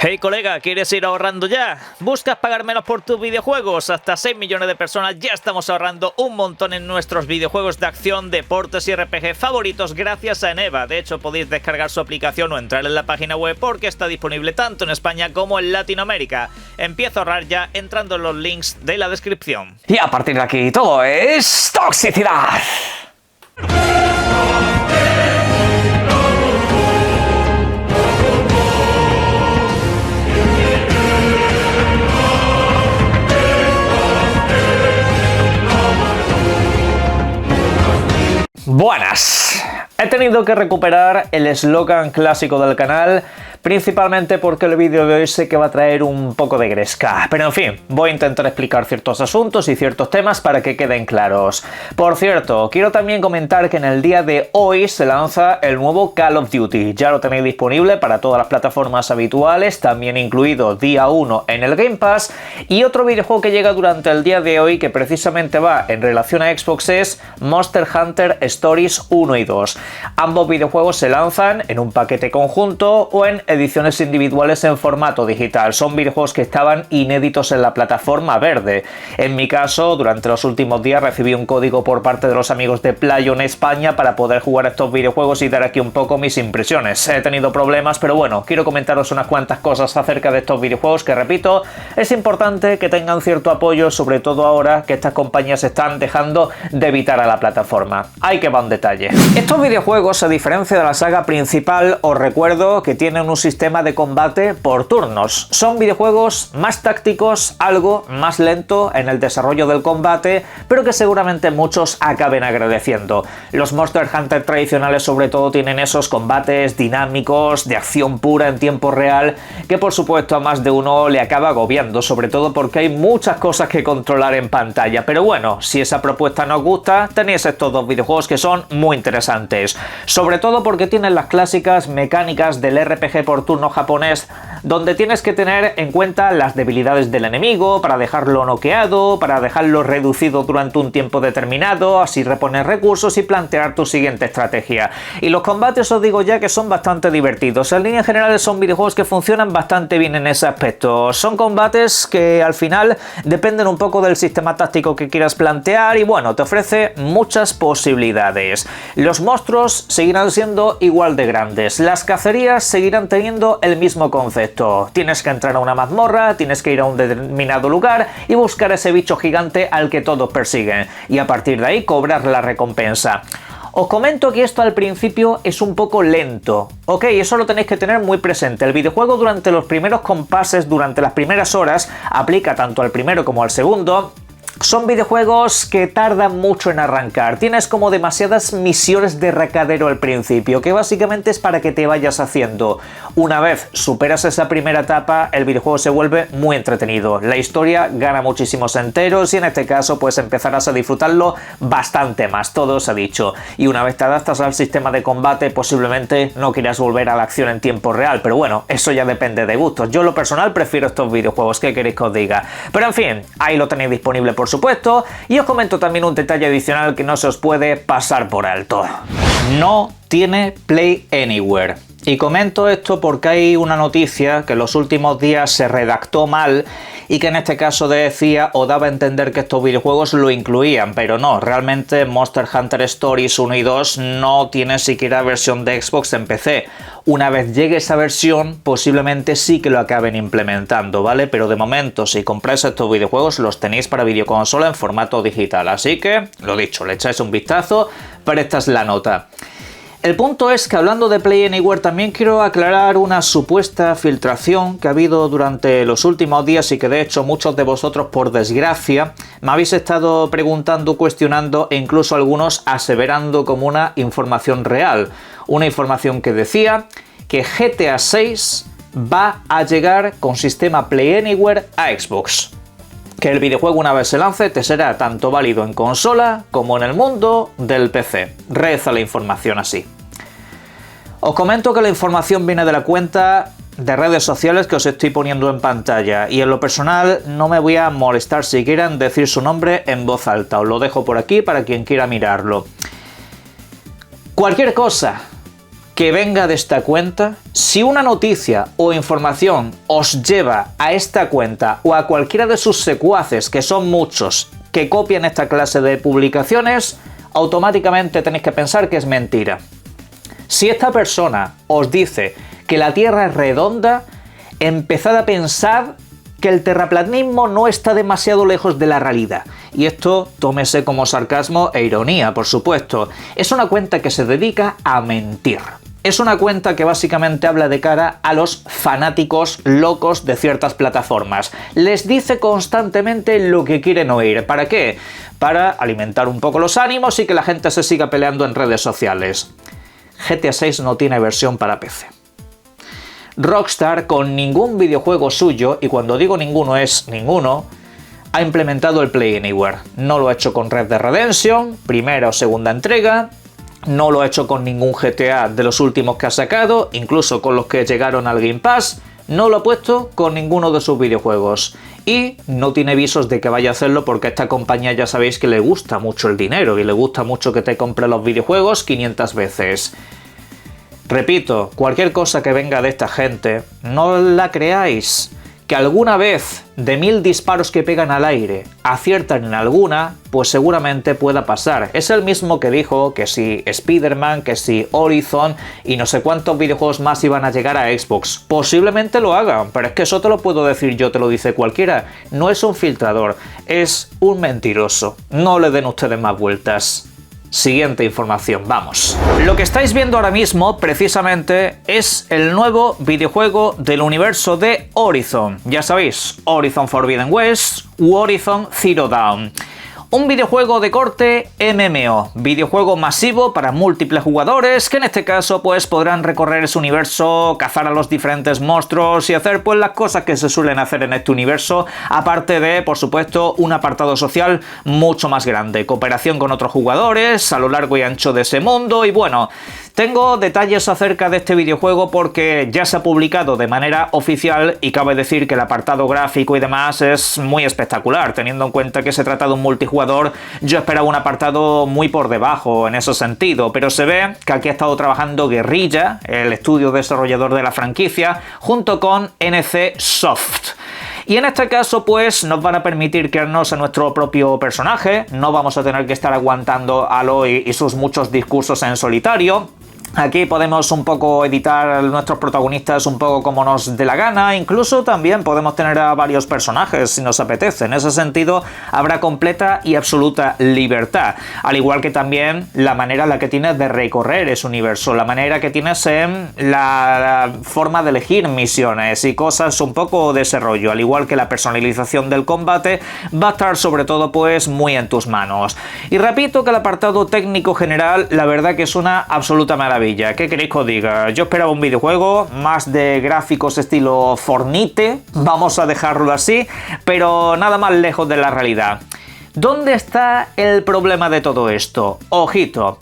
Hey colega, ¿quieres ir ahorrando ya? ¿Buscas pagar menos por tus videojuegos? Hasta 6 millones de personas ya estamos ahorrando un montón en nuestros videojuegos de acción, deportes y RPG favoritos gracias a Eneva. De hecho, podéis descargar su aplicación o entrar en la página web porque está disponible tanto en España como en Latinoamérica. Empieza a ahorrar ya entrando en los links de la descripción. Y a partir de aquí todo es toxicidad. Buenas. He tenido que recuperar el eslogan clásico del canal, principalmente porque el vídeo de hoy sé que va a traer un poco de gresca. Pero en fin, voy a intentar explicar ciertos asuntos y ciertos temas para que queden claros. Por cierto, quiero también comentar que en el día de hoy se lanza el nuevo Call of Duty. Ya lo tenéis disponible para todas las plataformas habituales, también incluido día 1 en el Game Pass. Y otro videojuego que llega durante el día de hoy, que precisamente va en relación a Xbox, es Monster Hunter Stories 1 y 2. Ambos videojuegos se lanzan en un paquete conjunto o en ediciones individuales en formato digital. Son videojuegos que estaban inéditos en la plataforma verde. En mi caso, durante los últimos días recibí un código por parte de los amigos de Playon España para poder jugar estos videojuegos y dar aquí un poco mis impresiones. He tenido problemas, pero bueno, quiero comentaros unas cuantas cosas acerca de estos videojuegos que, repito, es importante que tengan cierto apoyo, sobre todo ahora que estas compañías están dejando de evitar a la plataforma. Ahí que va un detalle. Estos videojuegos, a diferencia de la saga principal, os recuerdo que tienen un sistema de combate por turnos. Son videojuegos más tácticos, algo más lento en el desarrollo del combate, pero que seguramente muchos acaben agradeciendo. Los Monster Hunter tradicionales sobre todo tienen esos combates dinámicos, de acción pura en tiempo real, que por supuesto a más de uno le acaba agobiando, sobre todo porque hay muchas cosas que controlar en pantalla. Pero bueno, si esa propuesta no os gusta, tenéis estos dos videojuegos que son muy interesantes. Sobre todo porque tienen las clásicas mecánicas del RPG por turno japonés, donde tienes que tener en cuenta las debilidades del enemigo para dejarlo noqueado, para dejarlo reducido durante un tiempo determinado, así reponer recursos y plantear tu siguiente estrategia. Y los combates os digo ya que son bastante divertidos. En líneas generales son videojuegos que funcionan bastante bien en ese aspecto. Son combates que al final dependen un poco del sistema táctico que quieras plantear y bueno, te ofrece muchas posibilidades. Los monstruos seguirán siendo igual de grandes, las cacerías seguirán teniendo el mismo concepto. Tienes que entrar a una mazmorra, tienes que ir a un determinado lugar y buscar ese bicho gigante al que todos persiguen, y a partir de ahí cobrar la recompensa. Os comento que esto al principio es un poco lento, ok, eso lo tenéis que tener muy presente. El videojuego durante los primeros compases, durante las primeras horas, aplica tanto al primero como al segundo. Son videojuegos que tardan mucho en arrancar, tienes como demasiadas misiones de recadero al principio, que básicamente es para que te vayas haciendo. Una vez superas esa primera etapa, el videojuego se vuelve muy entretenido, la historia gana muchísimos enteros y en este caso pues empezarás a disfrutarlo bastante más, todo se ha dicho. Y una vez te adaptas al sistema de combate, posiblemente no quieras volver a la acción en tiempo real, pero bueno, eso ya depende de gustos. Yo en lo personal prefiero estos videojuegos, ¿qué queréis que os diga? Pero en fin, ahí lo tenéis disponible por supuesto, y os comento también un detalle adicional que no se os puede pasar por alto. No tiene Play Anywhere. Y comento esto porque hay una noticia que en los últimos días se redactó mal y que en este caso decía o daba a entender que estos videojuegos lo incluían, pero no, realmente Monster Hunter Stories 1 y 2 no tienen siquiera versión de Xbox en PC. Una vez llegue esa versión, posiblemente sí que lo acaben implementando, ¿vale? Pero de momento, si compráis estos videojuegos, los tenéis para videoconsola en formato digital. Así que, lo dicho, le echáis un vistazo, pero esta es la nota. El punto es que hablando de Play Anywhere también quiero aclarar una supuesta filtración que ha habido durante los últimos días y que de hecho muchos de vosotros por desgracia me habéis estado preguntando, cuestionando e incluso algunos aseverando como una información real. Una información que decía que GTA 6 va a llegar con sistema Play Anywhere a Xbox. Que el videojuego una vez se lance te será tanto válido en consola como en el mundo del PC. Reza la información así. Os comento que la información viene de la cuenta de redes sociales que os estoy poniendo en pantalla y en lo personal no me voy a molestar siquiera en decir su nombre en voz alta. Os lo dejo por aquí para quien quiera mirarlo. Cualquier cosa que venga de esta cuenta, si una noticia o información os lleva a esta cuenta o a cualquiera de sus secuaces, que son muchos, que copian esta clase de publicaciones, automáticamente tenéis que pensar que es mentira. Si esta persona os dice que la Tierra es redonda, empezad a pensar que el terraplanismo no está demasiado lejos de la realidad. Y esto tómese como sarcasmo e ironía, por supuesto. Es una cuenta que se dedica a mentir. Es una cuenta que básicamente habla de cara a los fanáticos locos de ciertas plataformas. Les dice constantemente lo que quieren oír. ¿Para qué? Para alimentar un poco los ánimos y que la gente se siga peleando en redes sociales. GTA 6 no tiene versión para PC. Rockstar, con ningún videojuego suyo, y cuando digo ninguno es ninguno, ha implementado el Play Anywhere. No lo ha hecho con Red Dead Redemption, primera o segunda entrega, no lo ha hecho con ningún GTA de los últimos que ha sacado, incluso con los que llegaron al Game Pass, no lo ha puesto con ninguno de sus videojuegos. Y no tiene visos de que vaya a hacerlo porque a esta compañía ya sabéis que le gusta mucho el dinero y le gusta mucho que te compre los videojuegos 500 veces. Repito, cualquier cosa que venga de esta gente, no la creáis. Que alguna vez, de 1000 disparos que pegan al aire, aciertan en alguna, pues seguramente pueda pasar. Es el mismo que dijo que si Spider-Man, que si Horizon y no sé cuántos videojuegos más iban a llegar a Xbox. Posiblemente lo hagan, pero es que eso te lo puedo decir yo, te lo dice cualquiera. No es un filtrador, es un mentiroso. No le den ustedes más vueltas. Siguiente información, vamos. Lo que estáis viendo ahora mismo, precisamente, es el nuevo videojuego del universo de Horizon. Ya sabéis, Horizon Forbidden West u Horizon Zero Dawn. Un videojuego de corte MMO, videojuego masivo para múltiples jugadores que en este caso pues podrán recorrer ese universo, cazar a los diferentes monstruos y hacer pues las cosas que se suelen hacer en este universo, aparte de, por supuesto, un apartado social mucho más grande, cooperación con otros jugadores a lo largo y ancho de ese mundo y bueno, tengo detalles acerca de este videojuego porque ya se ha publicado de manera oficial y cabe decir que el apartado gráfico y demás es muy espectacular, teniendo en cuenta que se trata de un multijugador. Yo esperaba un apartado muy por debajo en ese sentido, pero se ve que aquí ha estado trabajando Guerrilla, el estudio desarrollador de la franquicia, junto con NC Soft. Y en este caso pues nos van a permitir crearnos a nuestro propio personaje, no vamos a tener que estar aguantando a Aloy y sus muchos discursos en solitario. Aquí podemos un poco editar a nuestros protagonistas un poco como nos dé la gana, incluso también podemos tener a varios personajes si nos apetece. En ese sentido habrá completa y absoluta libertad, al igual que también la manera en la que tienes de recorrer ese universo, la manera que tienes en la forma de elegir misiones y cosas un poco de ese rollo, al igual que la personalización del combate va a estar sobre todo pues muy en tus manos. Y repito que el apartado técnico general la verdad que es una absoluta maravilla. ¿Qué queréis que os diga? Yo esperaba un videojuego más de gráficos estilo Fornite, vamos a dejarlo así, pero nada más lejos de la realidad. ¿Dónde está el problema de todo esto? Ojito,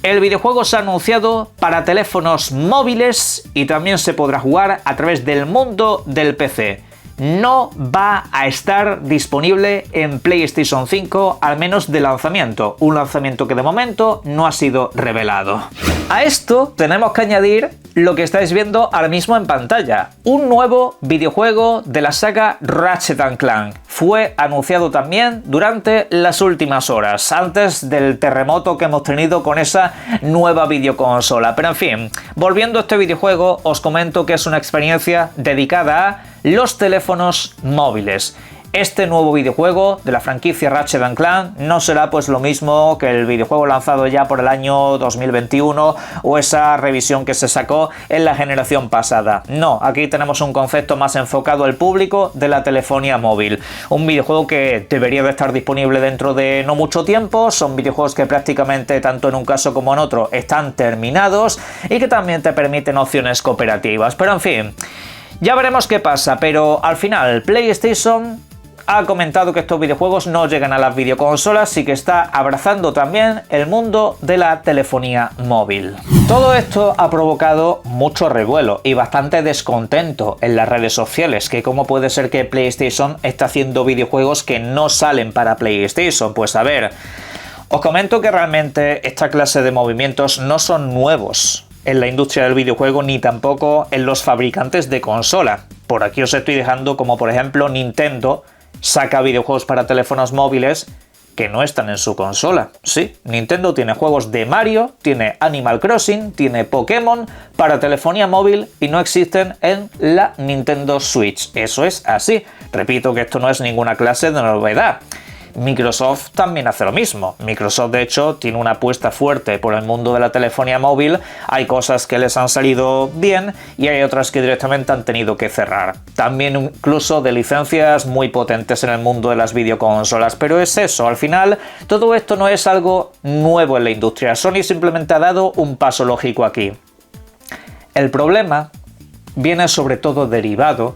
el videojuego se ha anunciado para teléfonos móviles y también se podrá jugar a través del mundo del PC. No va a estar disponible en PlayStation 5, al menos de lanzamiento. Un lanzamiento que de momento no ha sido revelado. A esto tenemos que añadir lo que estáis viendo ahora mismo en pantalla. Un nuevo videojuego de la saga Ratchet & Clank. Fue anunciado también durante las últimas horas, antes del terremoto que hemos tenido con esa nueva videoconsola. Pero en fin, volviendo a este videojuego, os comento que es una experiencia dedicada a los teléfonos móviles. Este nuevo videojuego de la franquicia Ratchet & Clank no será pues lo mismo que el videojuego lanzado ya por el año 2021 o esa revisión que se sacó en la generación pasada. No, aquí tenemos un concepto más enfocado al público de la telefonía móvil. Un videojuego que debería de estar disponible dentro de no mucho tiempo. Son videojuegos que prácticamente tanto en un caso como en otro están terminados y que también te permiten opciones cooperativas. Pero en fin, ya veremos qué pasa, pero al final PlayStation ha comentado que estos videojuegos no llegan a las videoconsolas y que está abrazando también el mundo de la telefonía móvil. Todo esto ha provocado mucho revuelo y bastante descontento en las redes sociales, que cómo puede ser que PlayStation está haciendo videojuegos que no salen para PlayStation. Pues a ver, os comento que realmente esta clase de movimientos no son nuevos en la industria del videojuego ni tampoco en los fabricantes de consola. Por aquí os estoy dejando como por ejemplo Nintendo saca videojuegos para teléfonos móviles que no están en su consola. Sí, Nintendo tiene juegos de Mario, tiene Animal Crossing, tiene Pokémon para telefonía móvil y no existen en la Nintendo Switch. Eso es así. Repito que esto no es ninguna clase de novedad. Microsoft también hace lo mismo. Microsoft, de hecho, tiene una apuesta fuerte por el mundo de la telefonía móvil. Hay cosas que les han salido bien y hay otras que directamente han tenido que cerrar. También incluso de licencias muy potentes en el mundo de las videoconsolas. Pero es eso, al final, todo esto no es algo nuevo en la industria. Sony simplemente ha dado un paso lógico aquí. El problema viene sobre todo derivado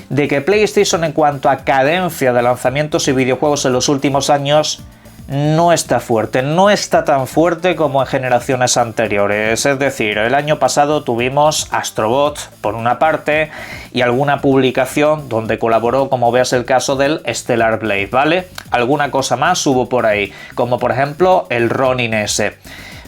de que PlayStation, en cuanto a cadencia de lanzamientos y videojuegos en los últimos años, no está fuerte, no está tan fuerte como en generaciones anteriores. Es decir, el año pasado tuvimos Astrobot por una parte y alguna publicación donde colaboró, como veas el caso del Stellar Blade, ¿vale? Alguna cosa más hubo por ahí, como por ejemplo el Ronin S.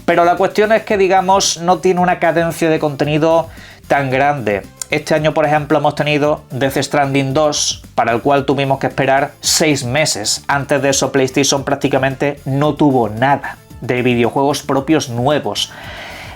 Pero la cuestión es que, digamos, no tiene una cadencia de contenido tan grande. Este año, por ejemplo, hemos tenido Death Stranding 2, para el cual tuvimos que esperar 6 meses. Antes de eso, PlayStation prácticamente no tuvo nada de videojuegos propios nuevos,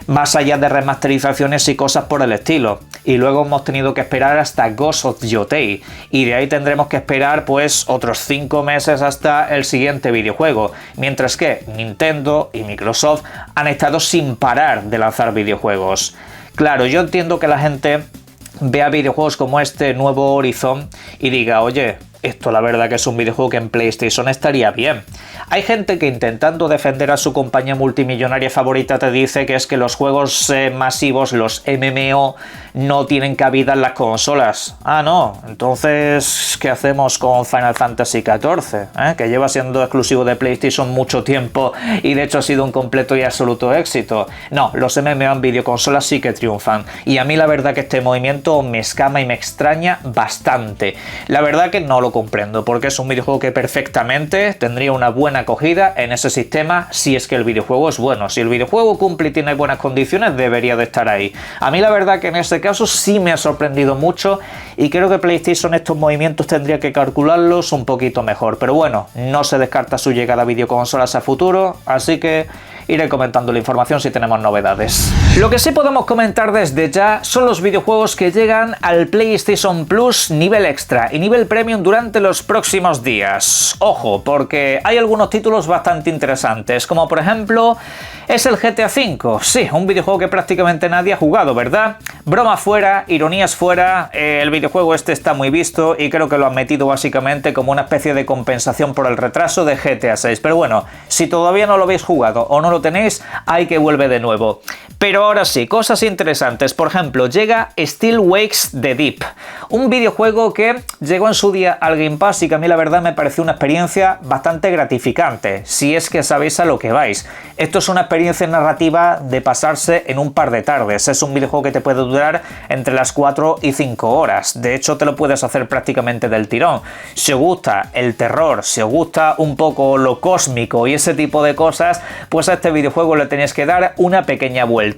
más allá de remasterizaciones y cosas por el estilo. Y luego hemos tenido que esperar hasta Ghost of Yotei, y de ahí tendremos que esperar pues otros 5 meses hasta el siguiente videojuego, mientras que Nintendo y Microsoft han estado sin parar de lanzar videojuegos. Claro, yo entiendo que la gente vea videojuegos como este nuevo Horizon y diga, oye, esto la verdad que es un videojuego que en PlayStation estaría bien. Hay gente que, intentando defender a su compañía multimillonaria favorita, te dice que es que los juegos masivos, los MMO, no tienen cabida en las consolas. Ah, no, entonces, ¿qué hacemos con Final Fantasy XIV? Que lleva siendo exclusivo de PlayStation mucho tiempo y de hecho ha sido un completo y absoluto éxito. No, los MMO en videoconsolas sí que triunfan, y a mí la verdad que este movimiento me escama y me extraña bastante. La verdad que no lo comprendo, porque es un videojuego que perfectamente tendría una buena acogida en ese sistema si es que el videojuego es bueno. Si el videojuego cumple y tiene buenas condiciones, debería de estar ahí. A mí la verdad que en este caso sí me ha sorprendido mucho y creo que PlayStation estos movimientos tendría que calcularlos un poquito mejor. Pero bueno, no se descarta su llegada a videoconsolas a futuro, así que iré comentando la información si tenemos novedades. Lo que sí podemos comentar desde ya son los videojuegos que llegan al PlayStation Plus nivel extra y nivel premium durante los próximos días. Ojo, porque hay algunos títulos bastante interesantes, como por ejemplo es el GTA V. Sí, un videojuego que prácticamente nadie ha jugado, ¿verdad? Bromas fuera, ironías fuera, el videojuego este está muy visto y creo que lo han metido básicamente como una especie de compensación por el retraso de GTA VI. Pero bueno, si todavía no lo habéis jugado o no lo tenéis, hay que vuelve de nuevo. Pero ahora sí, cosas interesantes. Por ejemplo, llega Still Wakes the Deep, un videojuego que llegó en su día al Game Pass y que a mí la verdad me pareció una experiencia bastante gratificante, si es que sabéis a lo que vais. Esto es una experiencia narrativa de pasarse en un par de tardes. Es un videojuego que te puede durar entre las 4 y 5 horas. De hecho, te lo puedes hacer prácticamente del tirón. Si os gusta el terror, si os gusta un poco lo cósmico y ese tipo de cosas, pues a este videojuego le tenéis que dar una pequeña vuelta.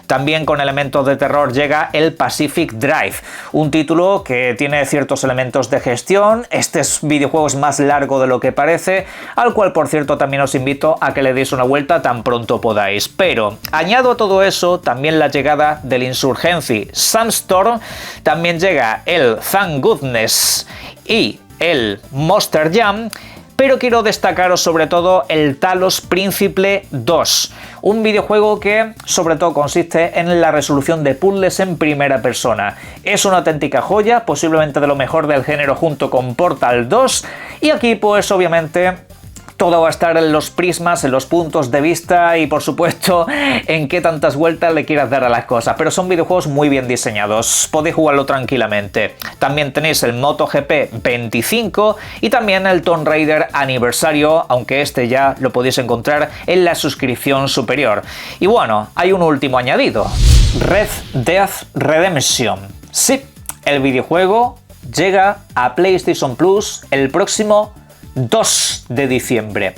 También con elementos de terror llega el Pacific Drive, un título que tiene ciertos elementos de gestión. Este videojuego es más largo de lo que parece, al cual por cierto también os invito a que le deis una vuelta tan pronto podáis. Pero añado a todo eso también la llegada del Insurgency Sandstorm, también llega el Thank Goodness y el Monster Jam. Pero quiero destacaros sobre todo el Talos Principle 2, un videojuego que sobre todo consiste en la resolución de puzzles en primera persona. Es una auténtica joya, posiblemente de lo mejor del género junto con Portal 2, y aquí pues obviamente todo va a estar en los prismas, en los puntos de vista y por supuesto en qué tantas vueltas le quieras dar a las cosas, pero son videojuegos muy bien diseñados, podéis jugarlo tranquilamente. También tenéis el MotoGP 25 y también el Tomb Raider Aniversario, aunque este ya lo podéis encontrar en la suscripción superior. Y bueno, hay un último añadido, Red Dead Redemption. Sí, el videojuego llega a PlayStation Plus el próximo 2 de diciembre.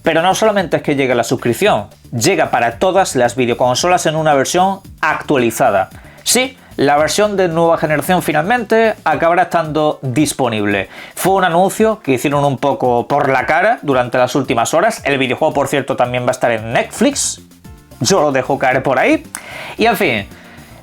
Pero no solamente es que llegue la suscripción, llega para todas las videoconsolas en una versión actualizada. Sí, la versión de nueva generación finalmente acabará estando disponible. Fue un anuncio que hicieron un poco por la cara durante las últimas horas. El videojuego, por cierto, también va a estar en Netflix. Yo lo dejo caer por ahí. Y en fin,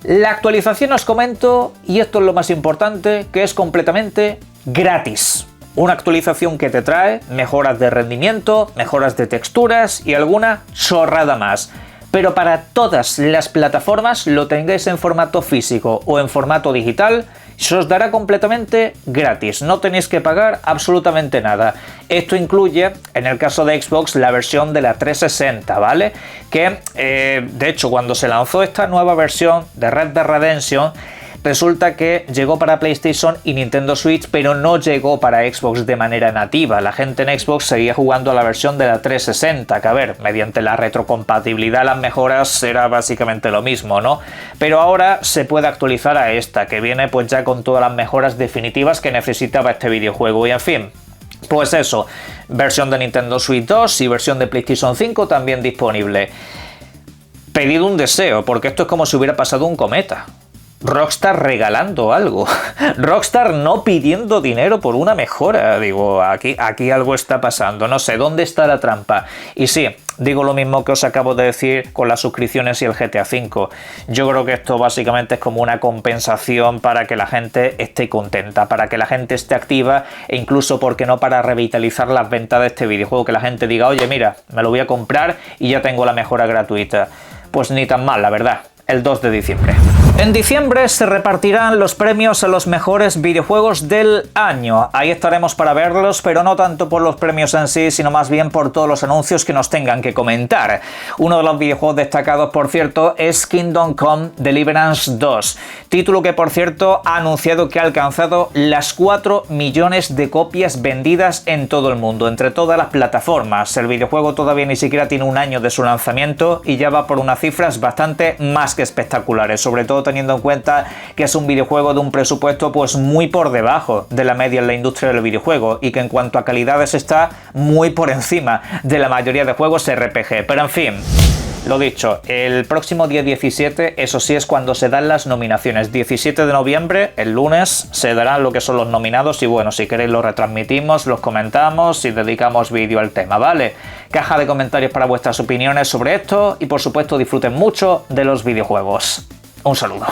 la actualización os comento, y esto es lo más importante, que es completamente gratis. Una actualización que te trae mejoras de rendimiento, mejoras de texturas y alguna chorrada más. Pero para todas las plataformas, lo tengáis en formato físico o en formato digital, se os dará completamente gratis, no tenéis que pagar absolutamente nada. Esto incluye, en el caso de Xbox, la versión de la 360, ¿vale? Que, de hecho, cuando se lanzó esta nueva versión de Red Dead Redemption, resulta que llegó para PlayStation y Nintendo Switch, pero no llegó para Xbox de manera nativa. La gente en Xbox seguía jugando a la versión de la 360, que a ver, mediante la retrocompatibilidad las mejoras era básicamente lo mismo, ¿no? Pero ahora se puede actualizar a esta, que viene pues ya con todas las mejoras definitivas que necesitaba este videojuego y en fin. Pues eso, versión de Nintendo Switch 2 y versión de PlayStation 5 también disponible. Pedid un deseo, porque esto es como si hubiera pasado un cometa. Rockstar regalando algo. Rockstar no pidiendo dinero por una mejora. Digo, aquí algo está pasando. No sé, ¿dónde está la trampa? Y sí, digo lo mismo que os acabo de decir con las suscripciones y el GTA V. Yo creo que esto básicamente es como una compensación para que la gente esté contenta, para que la gente esté activa e incluso, ¿por qué no?, para revitalizar las ventas de este videojuego. Que la gente diga, oye, mira, me lo voy a comprar y ya tengo la mejora gratuita. Pues ni tan mal, la verdad. El 2 de diciembre. En diciembre se repartirán los premios a los mejores videojuegos del año. Ahí estaremos para verlos, pero no tanto por los premios en sí, sino más bien por todos los anuncios que nos tengan que comentar. Uno de los videojuegos destacados, por cierto, es Kingdom Come Deliverance 2. Título que, por cierto, ha anunciado que ha alcanzado las 4 millones de copias vendidas en todo el mundo, entre todas las plataformas. El videojuego todavía ni siquiera tiene un año de su lanzamiento y ya va por unas cifras bastante más que espectaculares, sobre todo teniendo en cuenta que es un videojuego de un presupuesto pues muy por debajo de la media en la industria del videojuego y que en cuanto a calidades está muy por encima de la mayoría de juegos RPG. Pero en fin, lo dicho, el próximo día 17, eso sí, es cuando se dan las nominaciones. 17 de noviembre, el lunes, se darán lo que son los nominados y bueno, si queréis lo retransmitimos, los comentamos y dedicamos vídeo al tema, ¿vale? Caja de comentarios para vuestras opiniones sobre esto y por supuesto disfruten mucho de los videojuegos. Un saludo.